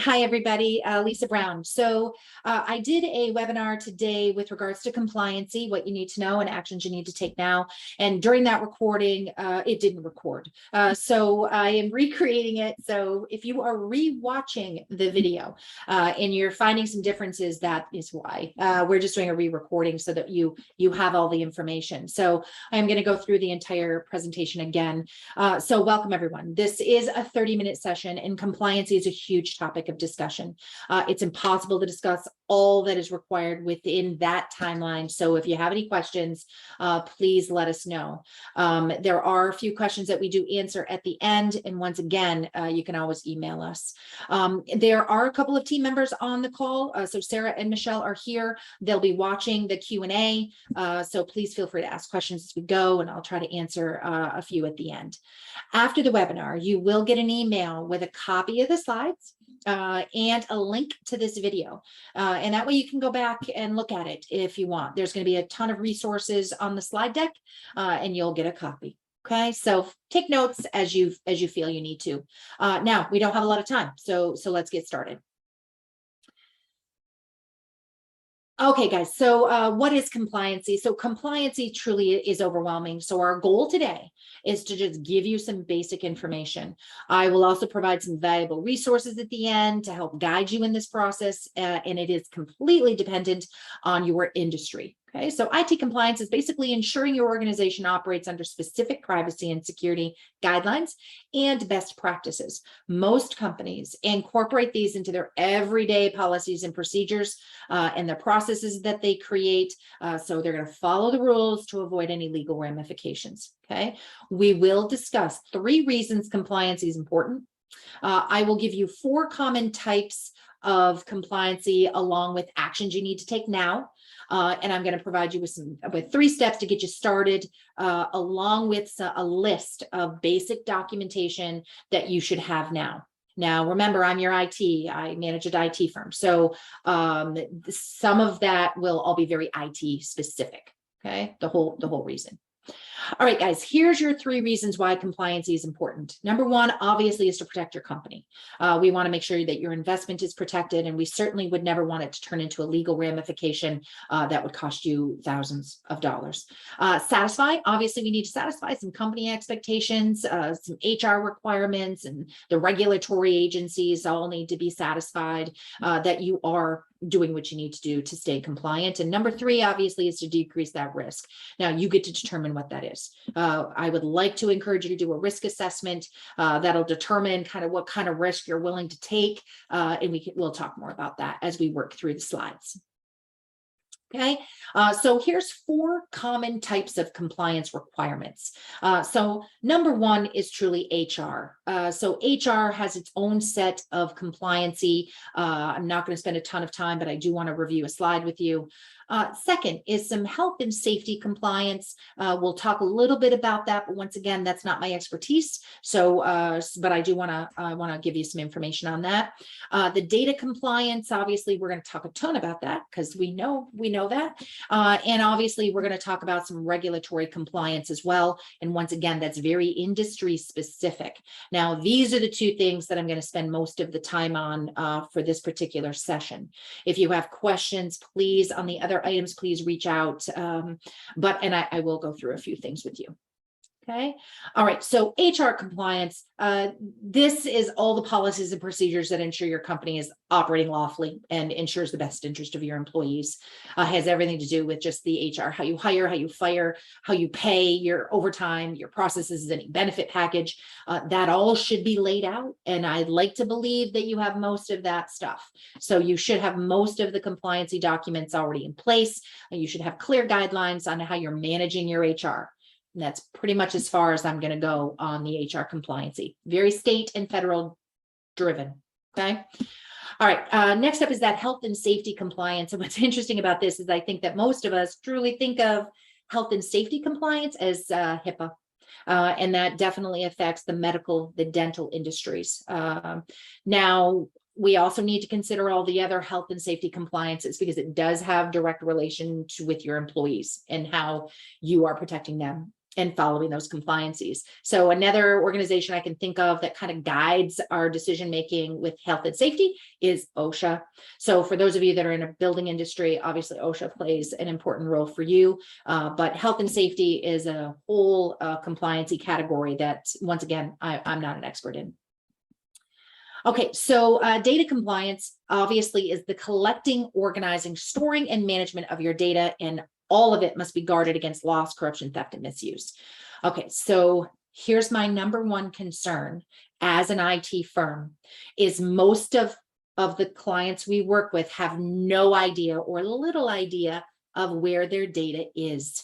Hi, everybody. Lisa Brown. So I did a webinar today with regards to compliancy, what you need to know and actions you need to take now. And during that recording, it didn't record. So I am recreating it. So if you are re-watching the video and you're finding some differences, that is why. We're just doing a re-recording so that you have all the information. So I'm going to go through the entire presentation again. So welcome, everyone. This is a 30-minute session, and compliancy is a huge topic of discussion. It's impossible to discuss all that is required within that timeline. So if you have any questions, please let us know. There are a few questions that we do answer at the end. And once again, you can always email us. There are a couple of team members on the call. So Sarah and Michelle are here. They'll be watching the Q&A. So please feel free to ask questions as we go, and I'll try to answer a few at the end. After the webinar, you will get an email with a copy of the slides and a link to this video. And that way you can go back and look at it if you want. There's going to be a ton of resources on the slide deck, and you'll get a copy. Okay, so take notes as you feel you need to. Now, we don't have a lot of time, so let's get started. Okay, guys, so what is compliancy? So compliancy truly is overwhelming. So our goal today is to just give you some basic information. I will also provide some valuable resources at the end to help guide you in this process, and it is completely dependent on your industry. Okay, so IT compliance is basically ensuring your organization operates under specific privacy and security guidelines and best practices. Most companies incorporate these into their everyday policies and procedures and the processes that they create. So they're going to follow the rules to avoid any legal ramifications. Okay, we will discuss 3 reasons compliance is important. I will give you 4 common types of compliancy along with actions you need to take now. And I'm going to provide you with 3 steps to get you started, along with a list of basic documentation that you should have now. Now, remember, I'm your IT. I manage an IT firm. So some of that will all be very IT specific. Okay, the whole reason. All right, guys, here's your 3 reasons why compliancy is important. Number 1, obviously, is to protect your company. We want to make sure that your investment is protected, and we certainly would never want it to turn into a legal ramification that would cost you thousands of dollars. Satisfy, obviously, we need to satisfy some company expectations, some HR requirements, and the regulatory agencies all need to be satisfied that you are doing what you need to do to stay compliant. And number 3, obviously, is to decrease that risk. Now, you get to determine what that is. I would like to encourage you to do a risk assessment that'll determine kind of what kind of risk you're willing to take. And we'll talk more about that as we work through the slides. Okay, so here's 4 common types of compliance requirements. So number 1 is truly HR. So HR has its own set of compliancy. I'm not going to spend a ton of time, but I do want to review a slide with you. Second is some health and safety compliance. We'll talk a little bit about that, but once again, that's not my expertise. So, but I do want to give you some information on that. The data compliance, obviously, we're going to talk a ton about that because we know that. And obviously, we're going to talk about some regulatory compliance as well. And once again, that's very industry specific. Now, these are the 2 things that I'm going to spend most of the time on for this particular session. If you have questions, please, on the other items, please reach out. And I will go through a few things with you. Okay. All right. So HR compliance, this is all the policies and procedures that ensure your company is operating lawfully and ensures the best interest of your employees. Has everything to do with just the HR, how you hire, how you fire, how you pay, your overtime, your processes, any benefit package. That all should be laid out. And I'd like to believe that you have most of that stuff. So you should have most of the compliancy documents already in place. And you should have clear guidelines on how you're managing your HR. And that's pretty much as far as I'm going to go on the HR compliancy. Very state and federal driven. Okay. All right. Next up is that health and safety compliance. And what's interesting about this is I think that most of us truly think of health and safety compliance as HIPAA. And that definitely affects the medical, the dental industries. Now, we also need to consider all the other health and safety compliances because it does have direct relation with your employees and how you are protecting them. and following those compliances. So another organization I can think of that kind of guides our decision making with health and safety is OSHA. So for those of you that are in a building industry, obviously OSHA plays an important role for you, but health and safety is a whole compliancy category that, once again, I'm not an expert in. Okay, so data compliance obviously is the collecting, organizing, storing, and management of your data, and all of it must be guarded against loss, corruption, theft, and misuse. Okay, so here's my number one concern as an IT firm is most of the clients we work with have no idea or little idea of where their data is.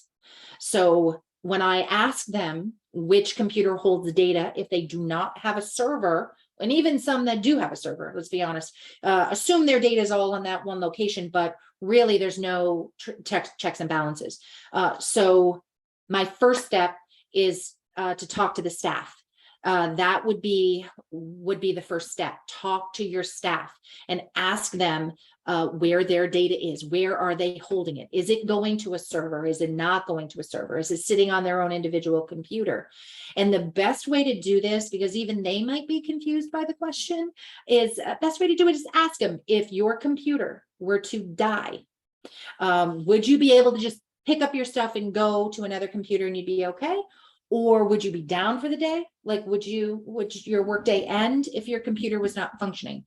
So when I ask them which computer holds data, if they do not have a server, and even some that do have a server, let's be honest, assume their data is all in that one location, but really there's no checks and balances. So my first step is to talk to the staff. That would be the first step. Talk to your staff and ask them where their data is. Where are they holding it? Is it going to a server? Is it not going to a server? Is it sitting on their own individual computer? And the best way to do this, because even they might be confused by the question, is best way to do it is ask them, if your computer were to die, would you be able to just pick up your stuff and go to another computer and you'd be okay? Or would you be down for the day? Like, would your workday end if your computer was not functioning?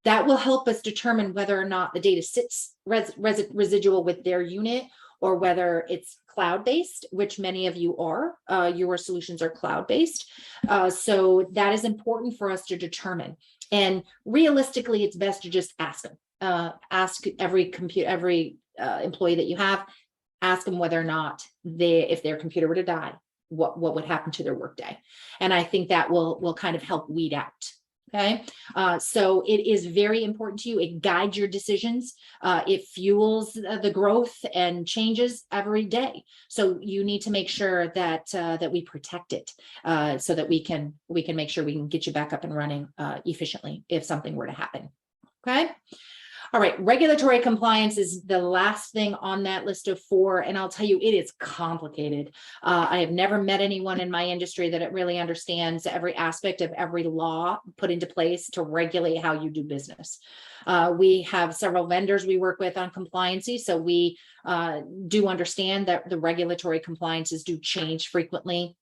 That will help us determine whether or not the data sits residual with their unit, or whether it's cloud-based, which many of you are. Your solutions are cloud-based. So that is important for us to determine. And realistically, it's best to just ask them. Ask every employee that you have, ask them whether or not if their computer were to die, what would happen to their workday. And I think that will kind of help weed out. Okay, so it is very important to you. It guides your decisions. It fuels the growth and changes every day. So you need to make sure that that we protect it, so that we can make sure we can get you back up and running efficiently if something were to happen. Okay. All right, regulatory compliance is the last thing on that list of 4, and I'll tell you, it is complicated. I have never met anyone in my industry that it really understands every aspect of every law put into place to regulate how you do business. We have several vendors we work with on compliancy, so we do understand that the regulatory compliances do change frequently.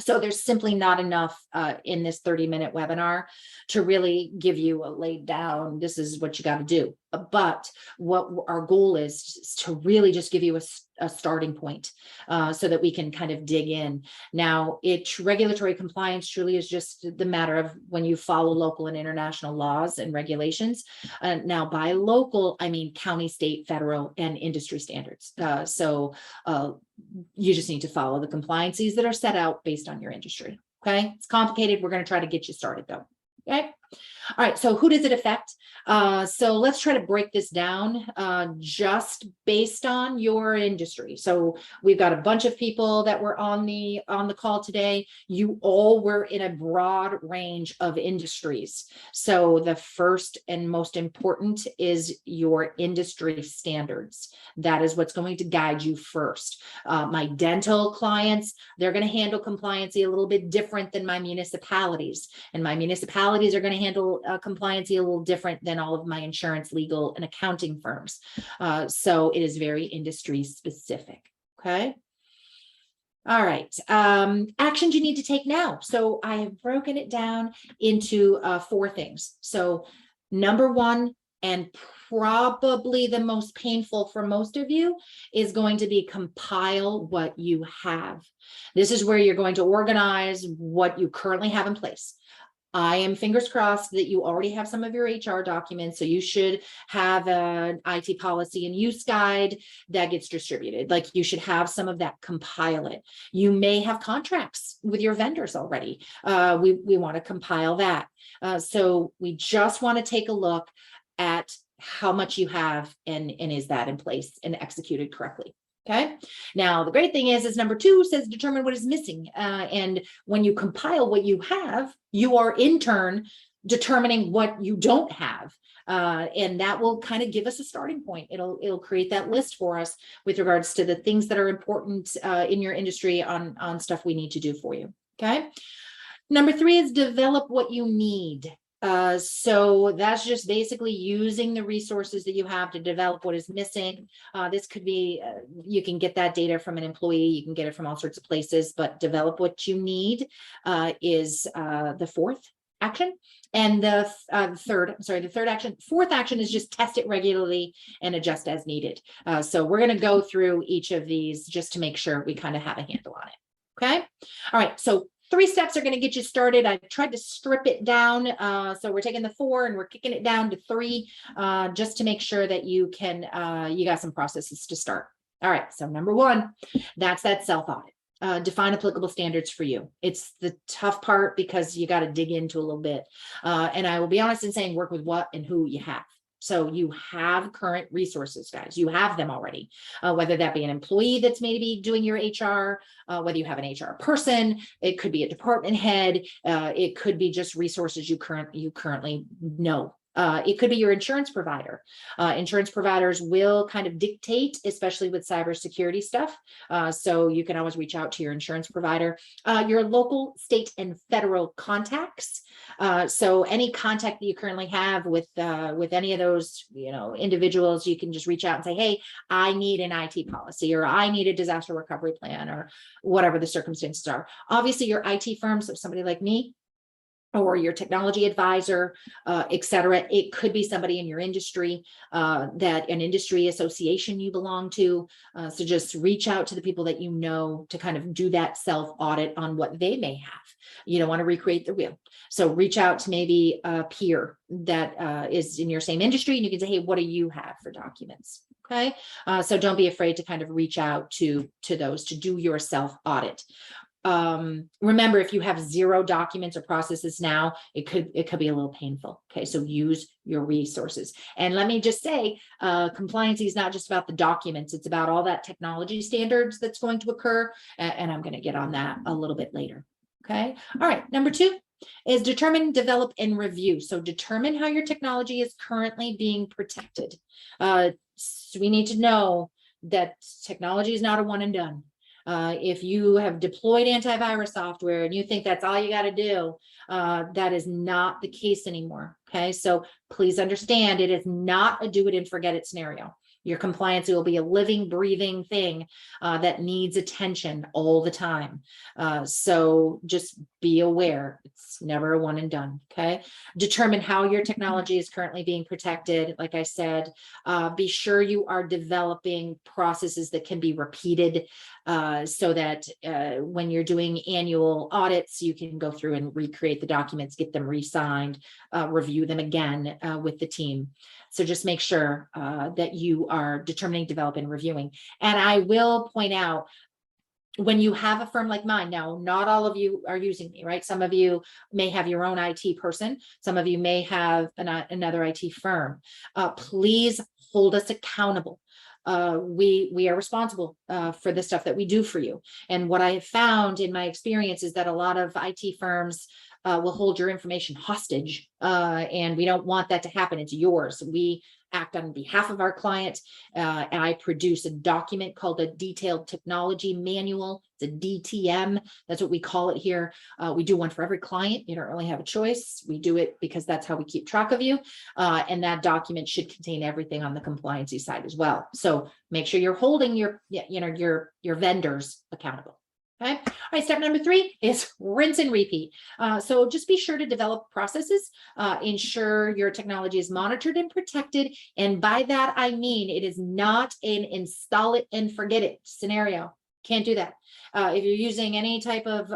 So there's simply not enough in this 30-minute webinar to really give you a laid down, this is what you got to do. But what our goal is to really just give you a starting point so that we can kind of dig in. Now, regulatory compliance truly is just the matter of when you follow local and international laws and regulations. Now, by local, I mean county, state, federal, and industry standards. So you just need to follow the compliances that are set out based on your industry. Okay, it's complicated. We're going to try to get you started though. Okay. All right, so who does it affect? So let's try to break this down just based on your industry. So we've got a bunch of people that were on the call today. You all were in a broad range of industries. So the first and most important is your industry standards. That is what's going to guide you first. My dental clients, they're going to handle compliancy a little bit different than my municipalities, and my municipalities are going to handle compliancy a little different than all of my insurance, legal, and accounting firms. So it is very industry specific. Okay. All right. Actions you need to take now. So I have broken it down into 4 things. So number 1, and probably the most painful for most of you, is going to be compile what you have. This is where you're going to organize what you currently have in place. I am fingers crossed that you already have some of your HR documents, so you should have an IT policy and use guide that gets distributed. Like, you should have some of that, compile it. You may have contracts with your vendors already. We want to compile that. So we just want to take a look at how much you have and is that in place and executed correctly. Okay. Now, the great thing is number 2 says determine what is missing. And when you compile what you have, you are in turn determining what you don't have. And that will kind of give us a starting point. It'll create that list for us with regards to the things that are important in your industry on stuff we need to do for you. Okay. Number 3 is develop what you need. So that's just basically using the resources that you have to develop what is missing. This could be, you can get that data from an employee, you can get it from all sorts of places, but develop what you need is the 4th action. And the third action. 4th action is just test it regularly and adjust as needed. So we're going to go through each of these just to make sure we kind of have a handle on it. Okay. All right. So 3 steps are going to get you started. I tried to strip it down. So we're taking the 4 and we're kicking it down to 3, just to make sure that you got some processes to start. All right. So number 1, that's that self audit. Define applicable standards for you. It's the tough part because you got to dig into a little bit. And I will be honest in saying work with what and who you have. So you have current resources, guys. You have them already, whether that be an employee that's maybe doing your HR, whether you have an HR person, it could be a department head, it could be just resources you currently know. It could be your insurance provider. Insurance providers will kind of dictate, especially with cybersecurity stuff. So you can always reach out to your insurance provider, your local, state, and federal contacts. So any contact that you currently have with any of those, individuals, you can just reach out and say, hey, I need an IT policy, or I need a disaster recovery plan, or whatever the circumstances are. Obviously, your IT firms, so somebody like me, or your technology advisor, et cetera. It could be somebody in your industry, that an industry association you belong to. So just reach out to the people that you know to kind of do that self audit on what they may have. You don't want to recreate the wheel. So reach out to maybe a peer that is in your same industry, and you can say, hey, what do you have for documents? Okay. So don't be afraid to kind of reach out to those to do your self audit. Remember, if you have 0 documents or processes now, it could be a little painful. Okay. So use your resources. And let me just say, compliance is not just about the documents. It's about all that technology standards that's going to occur. And I'm going to get on that a little bit later. Okay. All right. Number 2 is determine, develop, and review. So determine how your technology is currently being protected. So we need to know that technology is not a one and done. If you have deployed antivirus software and you think that's all you got to do, that is not the case anymore. Okay. So please understand, it is not a do it and forget it scenario. Your compliance will be a living, breathing thing that needs attention all the time. So just be aware, it's never a one and done. Okay. Determine how your technology is currently being protected. Like I said, be sure you are developing processes that can be repeated, so that when you're doing annual audits, you can go through and recreate the documents, get them re-signed, review them again with the team. So just make sure that you are determining, developing, and reviewing. And I will point out, when you have a firm like mine, now, not all of you are using me, right? Some of you may have your own IT person. Some of you may have another IT firm. Please hold us accountable. We are responsible for the stuff that we do for you. And what I have found in my experience is that a lot of IT firms will hold your information hostage, and we don't want that to happen. It's yours. We act on behalf of our client. And I produce a document called a Detailed Technology Manual. It's a DTM. That's what we call it here. We do one for every client. You don't really have a choice. We do it because that's how we keep track of you. And that document should contain everything on the compliancy side as well. So make sure you're holding your vendors accountable. Okay. All right. Step number 3 is rinse and repeat. So just be sure to develop processes, ensure your technology is monitored and protected. And by that, I mean, it is not an install it and forget it scenario. Can't do that. If you're using any type of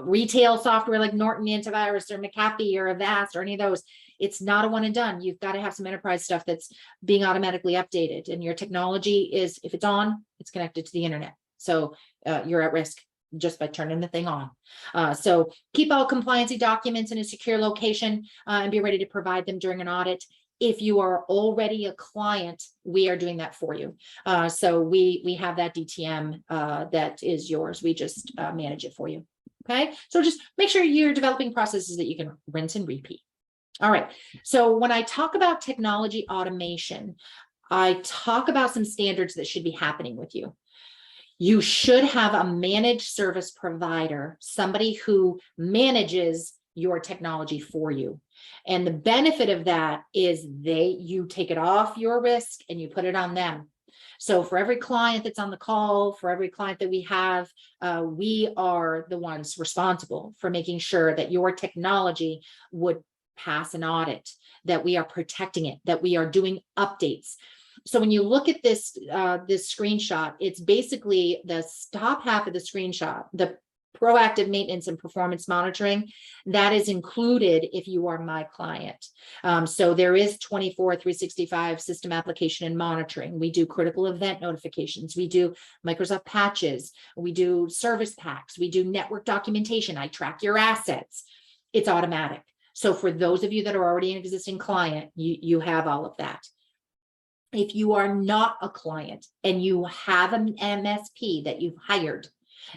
retail software like Norton Antivirus or McAfee or Avast or any of those, it's not a one and done. You've got to have some enterprise stuff that's being automatically updated. And your technology is, if it's on, it's connected to the internet. So you're at risk just by turning the thing on. So keep all compliancy documents in a secure location and be ready to provide them during an audit. If you are already a client, we are doing that for you. So we have that DTM that is yours. We just manage it for you. Okay. So just make sure you're developing processes that you can rinse and repeat. All right. So when I talk about technology automation, I talk about some standards that should be happening with you. You should have a managed service provider, somebody who manages your technology for you. And the benefit of that is you take it off your risk and you put it on them. So for every client that's on the call, for every client that we have, we are the ones responsible for making sure that your technology would pass an audit, that we are protecting it, that we are doing updates. So when you look at this screenshot, it's basically the top half of the screenshot, the proactive maintenance and performance monitoring, that is included if you are my client. So there is 24/365 system application and monitoring. We do critical event notifications. We do Microsoft patches. We do service packs. We do network documentation. I track your assets. It's automatic. So for those of you that are already an existing client, you have all of that. If you are not a client and you have an MSP that you've hired,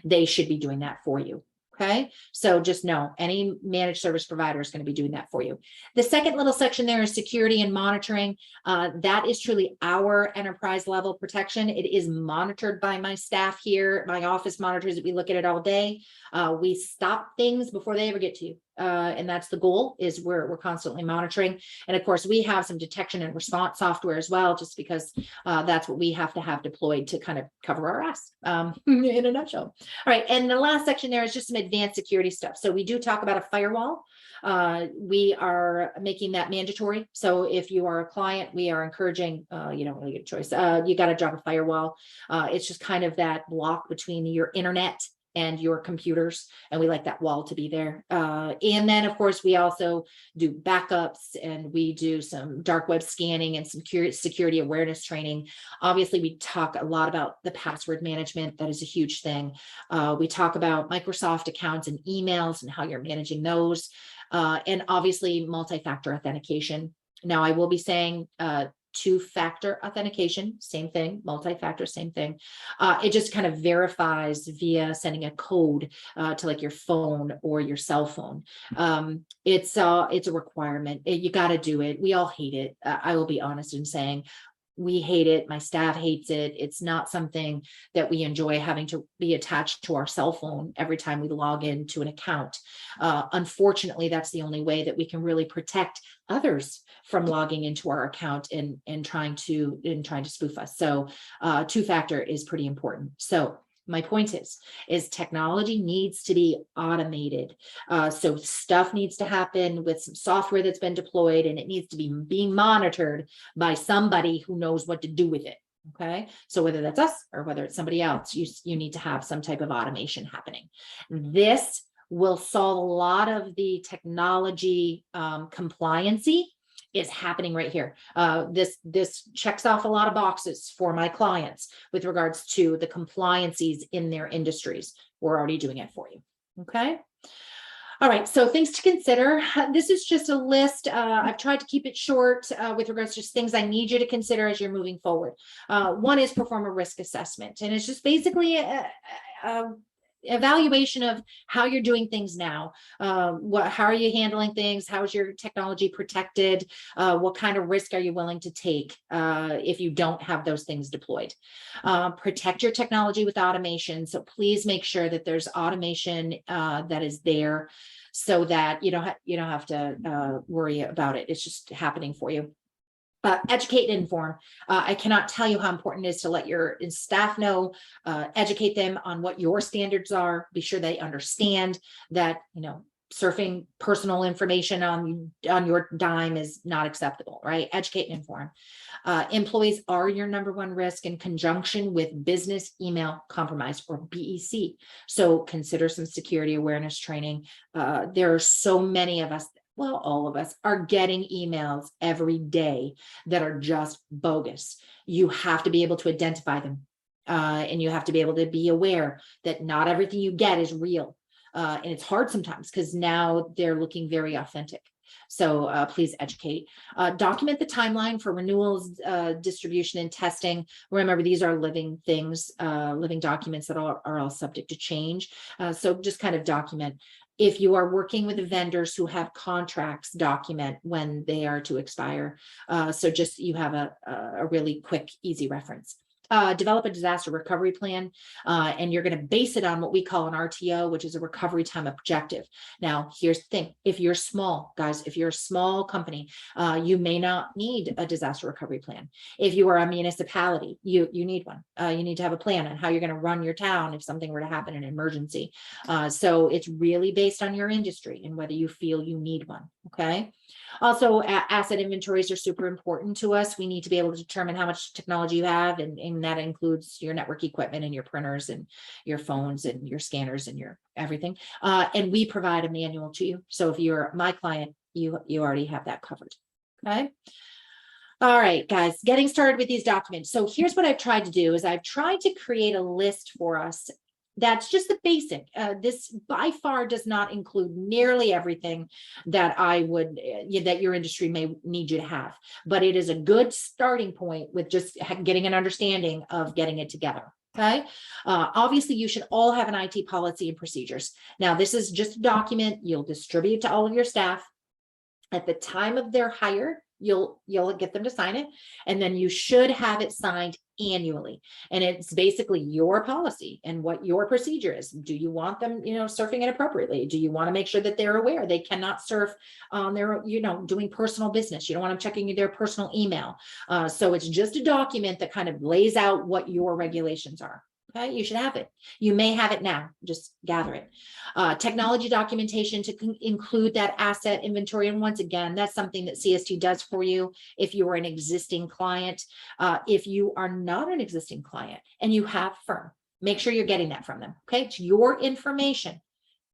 they should be doing that for you. Okay. So just know any managed service provider is going to be doing that for you. The second little section there is security and monitoring. That is truly our enterprise level protection. It is monitored by my staff here. My office monitors it. We look at it all day. We stop things before they ever get to you. And that's the goal, is we're constantly monitoring. And of course, we have some detection and response software as well, just because that's what we have to have deployed to kind of cover our ass in a nutshell. All right. And the last section there is just some advanced security stuff. So we do talk about a firewall. We are making that mandatory. So if you are a client, we are encouraging, you don't really get a choice. You got to drop a firewall. It's just kind of that block between your internet and your computers, and we like that wall to be there. And then of course we also do backups, and we do some dark web scanning and some security awareness training. Obviously we talk a lot about the password management. That is a huge thing. We talk about Microsoft accounts and emails and how you're managing those, and obviously multi-factor authentication. Now I will be saying two-factor authentication, same thing, multi-factor, same thing. It just kind of verifies via sending a code to like your phone or your cell phone. It's a requirement. You got to do it. We all hate it. I will be honest in saying we hate it. My staff hates it. It's not something that we enjoy, having to be attached to our cell phone every time we log into an account. Unfortunately, that's the only way that we can really protect others from logging into our account and trying to spoof us. So two-factor is pretty important. So my point is technology needs to be automated. So stuff needs to happen with some software that's been deployed, and it needs to be being monitored by somebody who knows what to do with it. Okay. So whether that's us or whether it's somebody else, you need to have some type of automation happening. This will solve a lot of the technology compliancy is happening right here. This checks off a lot of boxes for my clients with regards to the compliancies in their industries. We're already doing it for you. Okay. All right. So things to consider. This is just a list. I've tried to keep it short with regards to just things I need you to consider as you're moving forward. One is perform a risk assessment, and it's just basically evaluation of how you're doing things now. How are you handling things? How is your technology protected? What kind of risk are you willing to take if you don't have those things deployed? Protect your technology with automation. So please make sure that there's automation that is there, so that you don't have to worry about it. It's just happening for you. Educate and inform. I cannot tell you how important it is to let your staff know, educate them on what your standards are. Be sure they understand that, surfing personal information on your dime is not acceptable, right? Educate and inform. Employees are your number one risk in conjunction with business email compromise, or BEC. So consider some security awareness training. There are so many of us, well, all of us are getting emails every day that are just bogus. You have to be able to identify them. And you have to be able to be aware that not everything you get is real. And it's hard sometimes because now they're looking very authentic. So please educate. Document the timeline for renewals, distribution, and testing. Remember, these are living things, living documents that are all subject to change. So just kind of document. If you are working with vendors who have contracts, document when they are to expire. So just you have a really quick, easy reference. Develop a disaster recovery plan, and you're going to base it on what we call an RTO, which is a recovery time objective. Now, here's the thing. If you're small, guys, if you're a small company, you may not need a disaster recovery plan. If you are a municipality, you need one. You need to have a plan on how you're going to run your town if something were to happen in an emergency. So it's really based on your industry and whether you feel you need one. Okay. Also, asset inventories are super important to us. We need to be able to determine how much technology you have, and that includes your network equipment and your printers and your phones and your scanners and your everything. And we provide a manual to you. So if you're my client, you already have that covered. Okay. All right, guys, getting started with these documents. So here's what I've tried to do is I've tried to create a list for us. That's just the basic. This by far does not include nearly everything that I would, that your industry may need you to have, but it is a good starting point with just getting an understanding of getting it together. Okay. Obviously, you should all have an IT policy and procedures. Now, this is just a document you'll distribute to all of your staff at the time of their hire. You'll get them to sign it, and then you should have it signed annually. And it's basically your policy and what your procedure is. Do you want them, surfing it appropriately? Do you want to make sure that they're aware they cannot surf on their, doing personal business? You don't want them checking their personal email. So it's just a document that kind of lays out what your regulations are. Okay, you should have it. You may have it now, just gather it. Technology documentation to include that asset inventory. And once again, that's something that CST does for you if you are an existing client. If you are not an existing client and you have firm, make sure you're getting that from them. Okay, it's your information.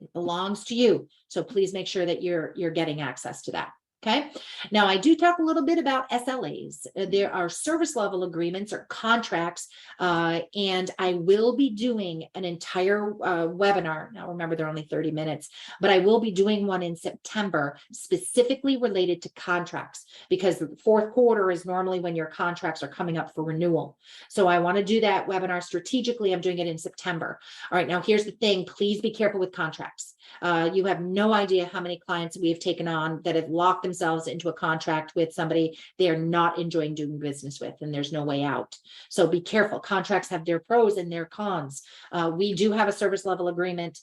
It belongs to you. So please make sure that you're getting access to that. Okay. Now I do talk a little bit about SLAs. There are service level agreements or contracts, and I will be doing an entire webinar. Now remember, they're only 30 minutes, but I will be doing one in September specifically related to contracts, because the fourth quarter is normally when your contracts are coming up for renewal. So I want to do that webinar strategically. I'm doing it in September. All right. Now here's the thing. Please be careful with contracts. You have no idea how many clients we have taken on that have locked themselves into a contract with somebody they are not enjoying doing business with, and there's no way out. So be careful. Contracts have their pros and their cons. We do have a service level agreement.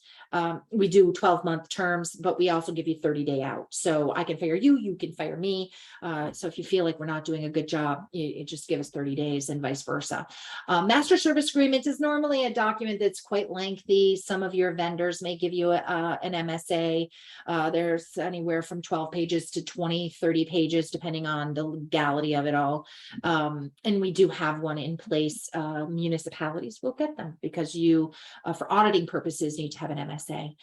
We do 12-month terms, but we also give you 30-day out. So I can fire you, you can fire me. So if you feel like we're not doing a good job, you just give us 30 days and vice versa. Master service agreement is normally a document that's quite lengthy. Some of your vendors may give you an MSA. There's anywhere from 12 pages to 20, 30 pages, depending on the legality of it all. And we do have one in place. Municipalities will get them because you, for auditing purposes, need to have an MSA.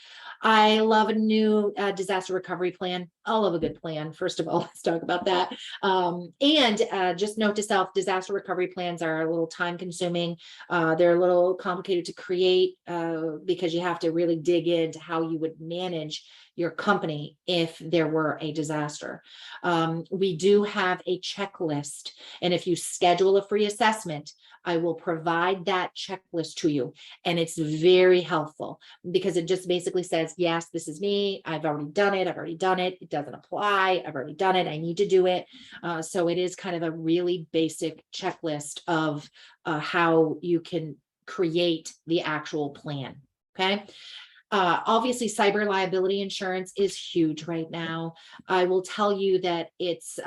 I love a new disaster recovery plan. I love a good plan. First of all, let's talk about that. And just note to self, disaster recovery plans are a little time consuming. They're a little complicated to create because you have to really dig into how you would manage your company if there were a disaster. We do have a checklist, and if you schedule a free assessment, I will provide that checklist to you. And it's very helpful because it just basically says, yes, this is me. I've already done it. I've already done it. It doesn't apply. I've already done it. I need to do it. So it is kind of a really basic checklist of how you can create the actual plan. Okay. Obviously, cyber liability insurance is huge right now. I will tell you that it's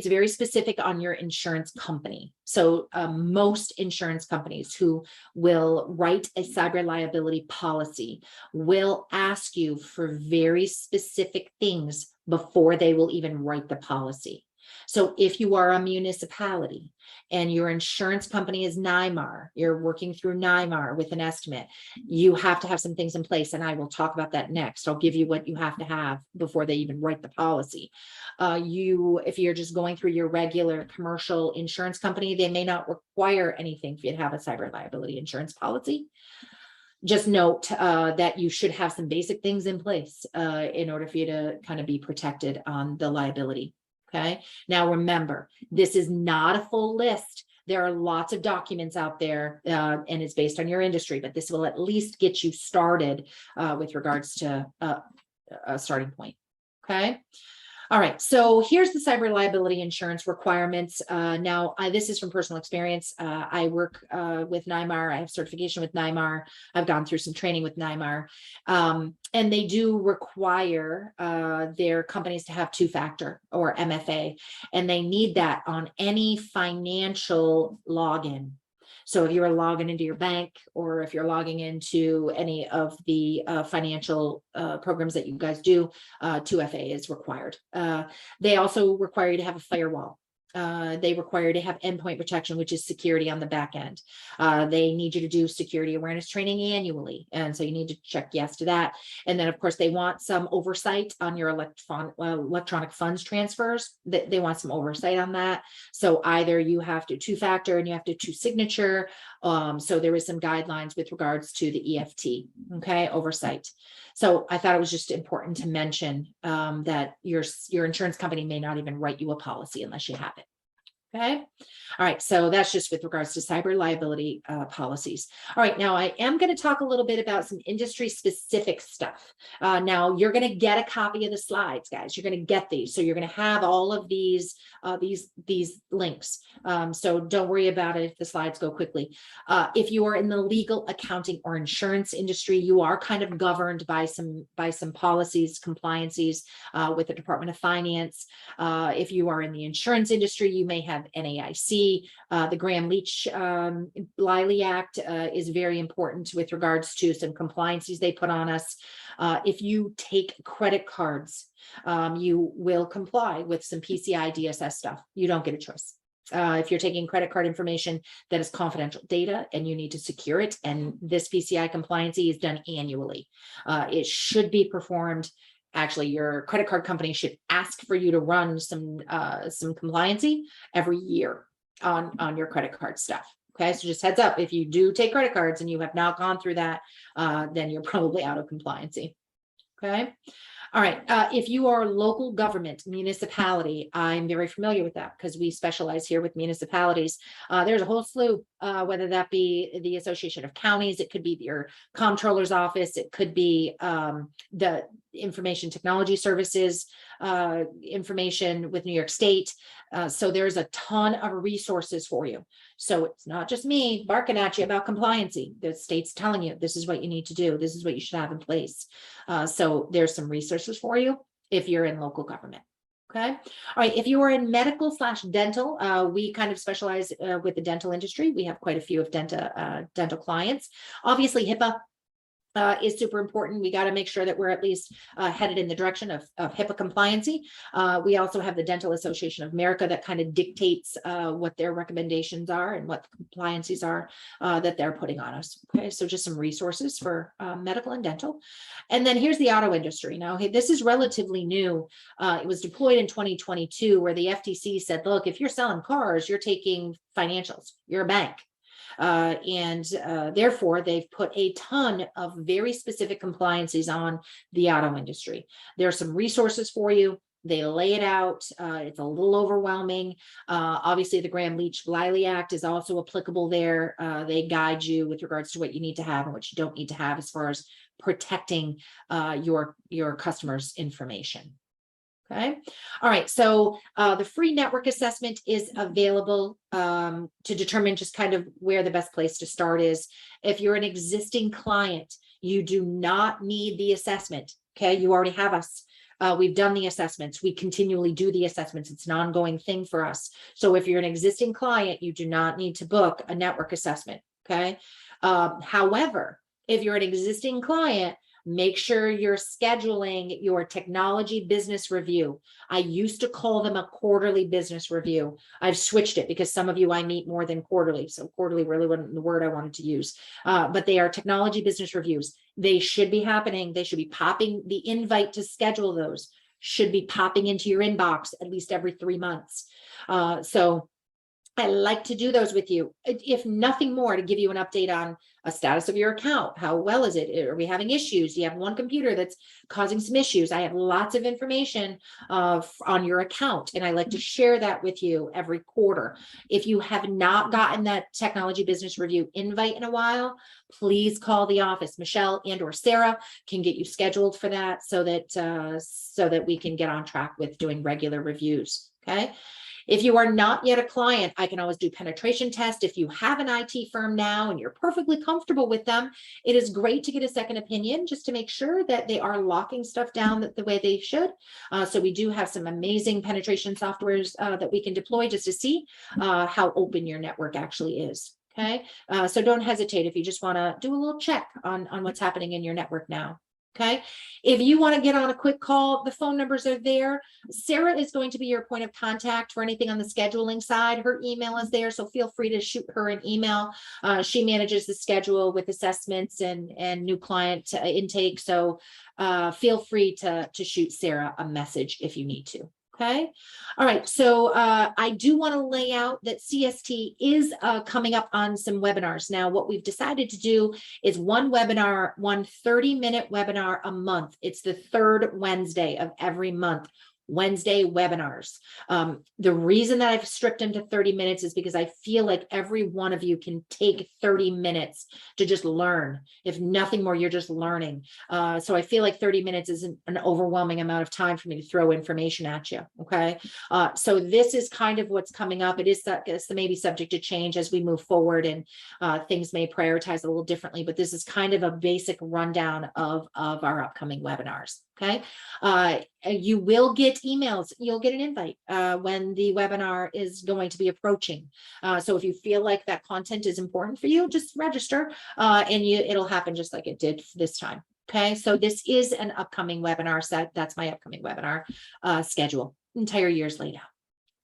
very specific on your insurance company. So most insurance companies who will write a cyber liability policy will ask you for very specific things before they will even write the policy. So if you are a municipality and your insurance company is NYMAR, you're working through NYMAR with an estimate, you have to have some things in place. And I will talk about that next. I'll give you what you have to have before they even write the policy. If you're just going through your regular commercial insurance company, they may not require anything for you to have a cyber liability insurance policy. just note that you should have some basic things in place in order for you to kind of be protected on the liability. Okay. Now, remember, this is not a full list. There are lots of documents out there and it's based on your industry, but this will at least get you started with regards to a starting point. Okay. All right, so here's the cyber liability insurance requirements. Now, this is from personal experience. I work with NYMAR. I have certification with NYMAR. I've gone through some training with NYMAR. And they do require their companies to have two-factor or MFA, and they need that on any financial login. So if you're logging into your bank, or if you're logging into any of the financial programs that you guys do, 2FA is required. They also require you to have a firewall. They require you to have endpoint protection, which is security on the back end. They need you to do security awareness training annually. And so you need to check yes to that. And then, of course, they want some oversight on your electronic funds transfers. They want some oversight on that. So either you have to two-factor and you have to two-signature. So there is some guidelines with regards to the EFT, okay, oversight. So I thought it was just important to mention that your insurance company may not even write you a policy unless you have it. Okay. All right. So that's just with regards to cyber liability policies. All right. Now I am going to talk a little bit about some industry specific stuff. Now you're going to get a copy of the slides, guys. You're going to get these. So you're going to have all of these links. So don't worry about it if the slides go quickly. If you are in the legal, accounting, or insurance industry, you are kind of governed by some policies, compliancies with the Department of Finance. If you are in the insurance industry, you may have NAIC. The Graham-Leach-Bliley Act is very important with regards to some compliances they put on us. If you take credit cards, you will comply with some PCI DSS stuff. You don't get a choice. If you're taking credit card information that is confidential data and you need to secure it, and this PCI compliancy is done annually, it should be performed. Actually, your credit card company should ask for you to run some compliancy every year on your credit card stuff. Okay, so just heads up, if you do take credit cards and you have not gone through that, then you're probably out of compliancy. Okay. All right. If you are local government, municipality, I'm very familiar with that because we specialize here with municipalities. There's a whole slew, whether that be the Association of Counties, it could be your comptroller's office, it could be the Information Technology Services information with New York State. So there's a ton of resources for you. So it's not just me barking at you about compliancy. The state's telling you this is what you need to do. This is what you should have in place. So there's some resources for you if you're in local government. Okay. All right. If you are in medical/dental, we kind of specialize with the dental industry. We have quite a few of dental clients. Obviously, HIPAA is super important. We got to make sure that we're at least headed in the direction of HIPAA compliancy. We also have the Dental Association of America that kind of dictates what their recommendations are and what the compliancies are that they're putting on us. Okay, so just some resources for medical and dental. And then here's the auto industry. Now, hey, this is relatively new. It was deployed in 2022 where the FTC said, look, if you're selling cars, you're taking financials, you're a bank. Therefore, they've put a ton of very specific compliances on the auto industry. There are some resources for you. They lay it out. It's a little overwhelming. Obviously, the Graham-Leach-Bliley Act is also applicable there. They guide you with regards to what you need to have and what you don't need to have as far as protecting your customers' information. Okay. All right. So the free network assessment is available to determine just kind of where the best place to start is. If you're an existing client, you do not need the assessment. Okay. You already have us. We've done the assessments. We continually do the assessments. It's an ongoing thing for us. So if you're an existing client, you do not need to book a network assessment. Okay. However, if you're an existing client, make sure you're scheduling your technology business review. I used to call them a quarterly business review. I've switched it because some of you I meet more than quarterly. So quarterly really wasn't the word I wanted to use, but they are technology business reviews. They should be happening. They should be popping. The invite to schedule those should be popping into your inbox at least every 3 months. So I like to do those with you, if nothing more, to give you an update on a status of your account. How well is it? Are we having issues? Do you have one computer that's causing some issues? I have lots of information on your account, and I like to share that with you every quarter. If you have not gotten that technology business review invite in a while, please call the office. Michelle and or Sarah can get you scheduled for that, so that we can get on track with doing regular reviews. Okay. If you are not yet a client, I can always do penetration test. If you have an IT firm now and you're perfectly comfortable with them, it is great to get a second opinion just to make sure that they are locking stuff down the way they should. So we do have some amazing penetration softwares that we can deploy just to see how open your network actually is. Okay, so don't hesitate if you just want to do a little check on what's happening in your network now. Okay, if you want to get on a quick call, the phone numbers are there. Sarah is going to be your point of contact for anything on the scheduling side. Her email is there, so feel free to shoot her an email. She manages the schedule with assessments and new client intake. So feel free to shoot Sarah a message if you need to. Okay. All right. So I do want to lay out that CST is coming up on some webinars. Now, what we've decided to do is one webinar, one 30-minute webinar a month. It's the third Wednesday of every month. Wednesday webinars. The reason that I've stripped them to 30 minutes is because I feel like every one of you can take 30 minutes to just learn. If nothing more, you're just learning. So I feel like 30 minutes isn't an overwhelming amount of time for me to throw information at you. Okay. So this is kind of what's coming up. It is maybe subject to change as we move forward, and things may prioritize a little differently, but this is kind of a basic rundown of our upcoming webinars. Okay. You will get emails. You'll get an invite when the webinar is going to be approaching. So if you feel like that content is important for you, just register and it'll happen just like it did this time. Okay. So this is an upcoming webinar set. That's my upcoming webinar schedule. Entire year's laid out.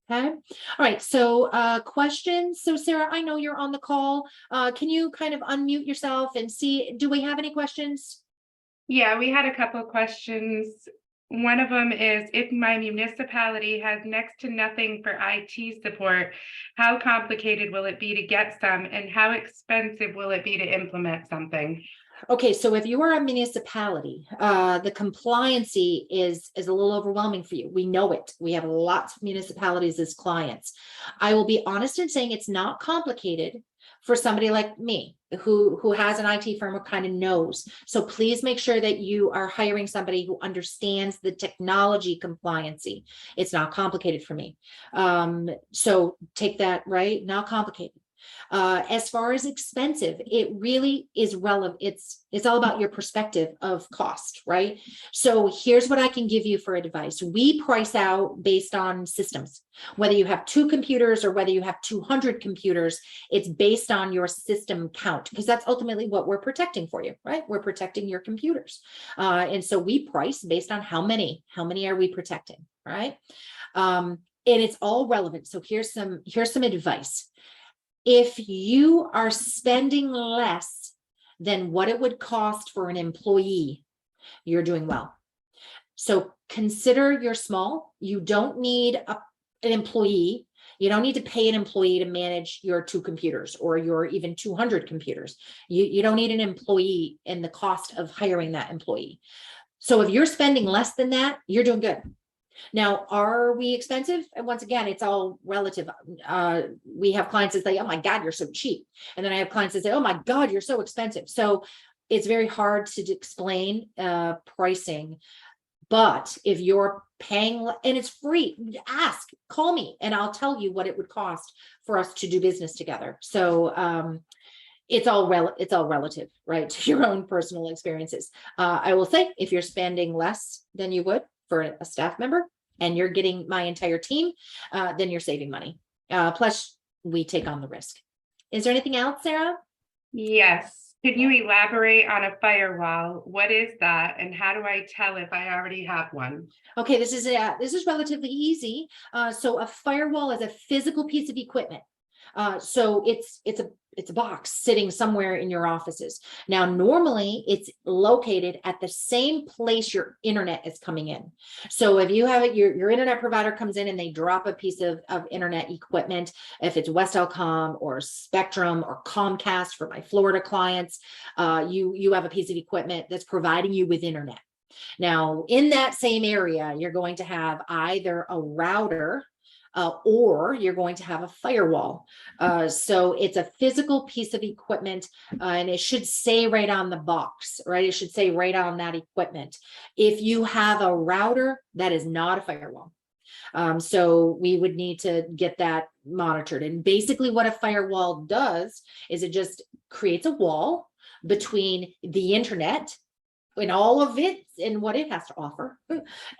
Okay. All right. So questions. So Sarah, I know you're on the call. Can you kind of unmute yourself and see, do we have any questions? Yeah, we had a couple of questions. One of them is, if my municipality has next to nothing for IT support, how complicated will it be to get some, and how expensive will it be to implement something? Okay, so if you are a municipality, the compliancy is a little overwhelming for you. We know it. We have lots of municipalities as clients. I will be honest in saying it's not complicated for somebody like me who has an IT firm, who kind of knows. So please make sure that you are hiring somebody who understands the technology compliancy. It's not complicated for me. So take that, right? Not complicated. As far as expensive, it really is relevant. It's all about your perspective of cost, right? So here's what I can give you for advice. We price out based on systems. Whether you have 2 computers or whether you have 200 computers, it's based on your system count, because that's ultimately what we're protecting for you, right? We're protecting your computers. And so we price based on how many are we protecting, right? And it's all relevant. So here's some advice. If you are spending less than what it would cost for an employee, you're doing well. So consider you're small. You don't need an employee. You don't need to pay an employee to manage your 2 computers or your even 200 computers. You don't need an employee in the cost of hiring that employee. So if you're spending less than that, you're doing good. Now, are we expensive? And once again, it's all relative. We have clients that say, oh my God, you're so cheap. And then I have clients that say, oh my God, you're so expensive. So it's very hard to explain pricing. But if you're paying, and it's free, call me and I'll tell you what it would cost for us to do business together. So it's all relative, right, to your own personal experiences. I will say, if you're spending less than you would for a staff member and you're getting my entire team, then you're saving money. Plus we take on the risk. Is there anything else, Sarah? Yes. Can you elaborate on a firewall? What is that? And how do I tell if I already have one? Okay, this is relatively easy. So a firewall is a physical piece of equipment. So it's it's a box sitting somewhere in your offices. Now, normally it's located at the same place your internet is coming in. So if you have it, your internet provider comes in and they drop a piece of internet equipment, if it's Westelcom or Spectrum or Comcast for my Florida clients, you have a piece of equipment that's providing you with internet. Now, in that same area, you're going to have either a router or you're going to have a firewall. So it's a physical piece of equipment, and it should say right on the box, right? It should say right on that equipment. If you have a router, that is not a firewall. So we would need to get that monitored. And basically what a firewall does is it just creates a wall between the internet and all of it and what it has to offer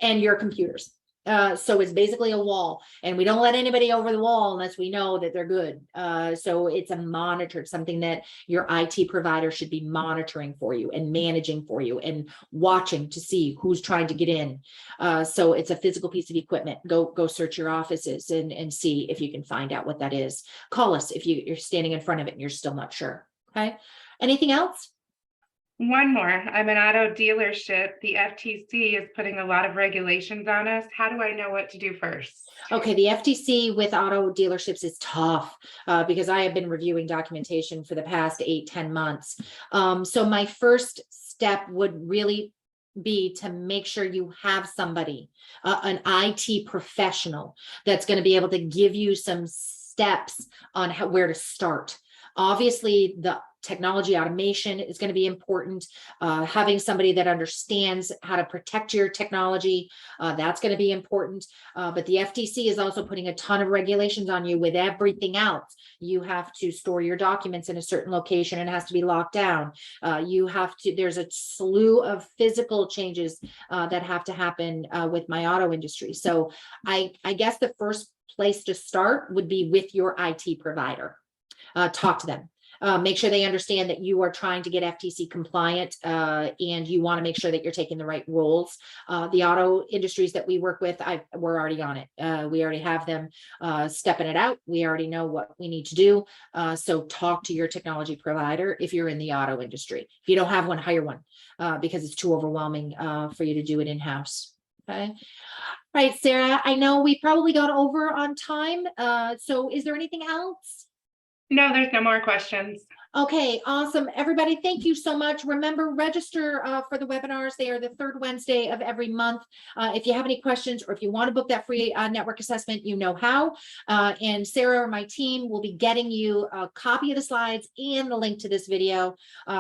and your computers. So it's basically a wall, and we don't let anybody over the wall unless we know that they're good. So it's a monitored, something that your IT provider should be monitoring for you and managing for you and watching to see who's trying to get in. So it's a physical piece of equipment. Go search your offices and see if you can find out what that is. Call us if you're standing in front of it and you're still not sure. Okay. Anything else? One more. I'm an auto dealership. The FTC is putting a lot of regulations on us. How do I know what to do first? Okay, the FTC with auto dealerships is tough because I have been reviewing documentation for the past 8-10 months. So my first step would really be to make sure you have somebody, an IT professional that's going to be able to give you some steps on where to start. Obviously, the technology automation is going to be important. Having somebody that understands how to protect your technology, that's going to be important. But the FTC is also putting a ton of regulations on you with everything else. You have to store your documents in a certain location and it has to be locked down. There's a slew of physical changes that have to happen with my auto industry. So I guess the first place to start would be with your IT provider. Talk to them. Make sure they understand that you are trying to get FTC compliant and you want to make sure that you're taking the right rules. The auto industries that we work with, we're already on it. We already have them stepping it out. We already know what we need to do. So talk to your technology provider if you're in the auto industry. If you don't have one, hire one because it's too overwhelming for you to do it in-house. Okay. All right, Sarah, I know we probably got over on time. So is there anything else? No, there's no more questions. Okay, awesome. Everybody, thank you so much. Remember, register for the webinars. They are the third Wednesday of every month. If you have any questions or if you want to book that free network assessment, you know how. And Sarah or my team will be getting you a copy of the slides and the link to this video.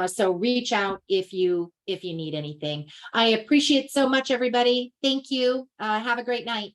So reach out if you need anything. I appreciate so much, everybody. Thank you. Have a great night.